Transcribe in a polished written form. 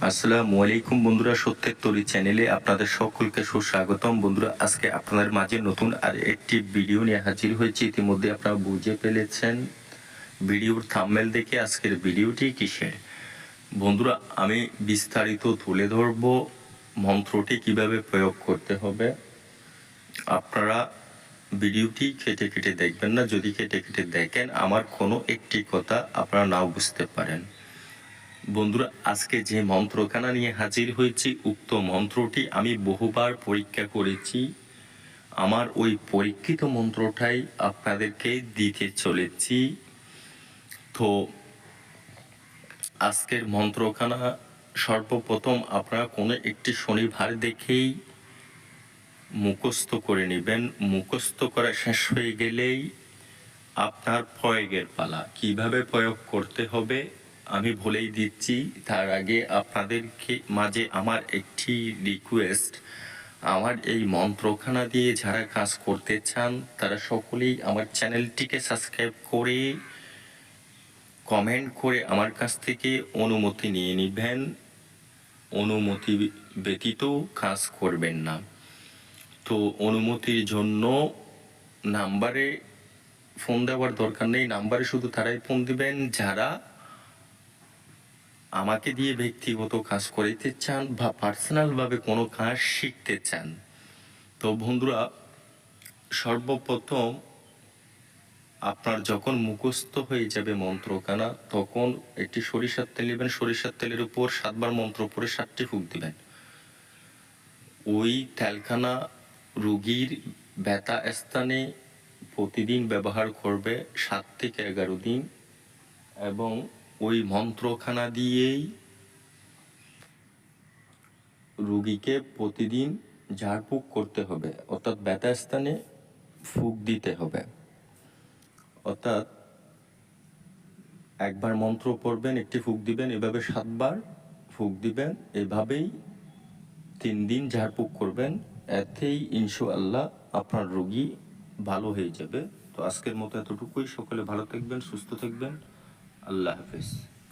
আসসালামু আলাইকুম বন্ধুরা, সত্যের তরী চ্যানেলে আপনাদের সকলকে সুস্বাগতম। বন্ধুরা, আজকে আপনাদের মাঝে নতুন আর একটি ভিডিও নিয়ে হাজির হয়েছি। ইতিমধ্যে আপনারা বুঝে ফেলেছেন ভিডিওর থাম্বনেল দেখে আজকের ভিডিওটি কিসের। বন্ধুরা, আমি বিস্তারিত তুলে ধরব মন্ত্রটি কিভাবে প্রয়োগ করতে হবে। আপনারা ভিডিওটি কেটে কেটে দেখবেন না। যদি কেটে কেটে দেখেন, আমার কোনো একটি কথা আপনারা নাও বুঝতে পারেন। বন্ধুরা, আজকে যে মন্ত্রখানা নিয়ে হাজির হয়েছি, উক্ত মন্ত্রটি আমি বহুবার পরীক্ষা করেছি। আমার ওই পরীক্ষিত মন্ত্রটাই আপনাদেরকে দিতে চলেছি। তো আজকের মন্ত্রখানা সর্বপ্রথম আপনারা কোনো একটি শনিবার দেখেই মুখস্থ করে নেবেন। মুখস্থ করা শেষ হয়ে গেলেই আপনার প্রয়োগের পালা। কিভাবে প্রয়োগ করতে হবে আমি বলেই দিচ্ছি। তার আগে আপনাদেরকে মাঝে আমার একটি রিকোয়েস্ট, আমার এই মন্ত্রখানা দিয়ে যারা কাজ করতে চান তারা সকলেই আমার চ্যানেলটিকে সাবস্ক্রাইব করে কমেন্ট করে আমার কাছ থেকে অনুমতি নিয়ে নেবেন। অনুমতি ব্যতীত কাজ করবেন না। তো অনুমতির জন্য নাম্বারে ফোন দেওয়ার দরকার নেই। নাম্বারে শুধু তারাই ফোন দিবেন যারা আমাকে দিয়ে ব্যক্তিগত কাজ করাইতে চান বা পার্সোনালভাবে কোনো কাজ শিখতে চান। তো বন্ধুরা, সর্বপ্রথম আপনার যখন মুখস্থ হয়ে যাবে মন্ত্রখানা, তখন একটি সরিষার তেল নেবেন। সরিষার তেলের উপর 7বার মন্ত্র পড়ে 7টি ফুঁক দিবেন। ওই তেলখানা রোগীর ব্যথা স্থানে প্রতিদিন ব্যবহার করবে 7 থেকে 11 দিন, এবং ওই মন্ত্রখানা দিয়েই রোগীকে প্রতিদিন ঝাড়ফুঁক করতে হবে, অর্থাৎ ব্যথা স্থানে ফুঁক দিতে হবে। অর্থাৎ একবার মন্ত্র পড়বেন, একটি ফুঁক দিবেন, এভাবে 7বার ফুঁক দিবেন। এভাবেই 3 দিন ঝাড়ফুঁক করবেন। এতেই ইনশাআল্লাহ আপনার রোগী ভালো হয়ে যাবে। তো আজকের মতো এতটুকুই। সকলে ভালো থাকবেন, সুস্থ থাকবেন। আল্লাহ হাফেজ।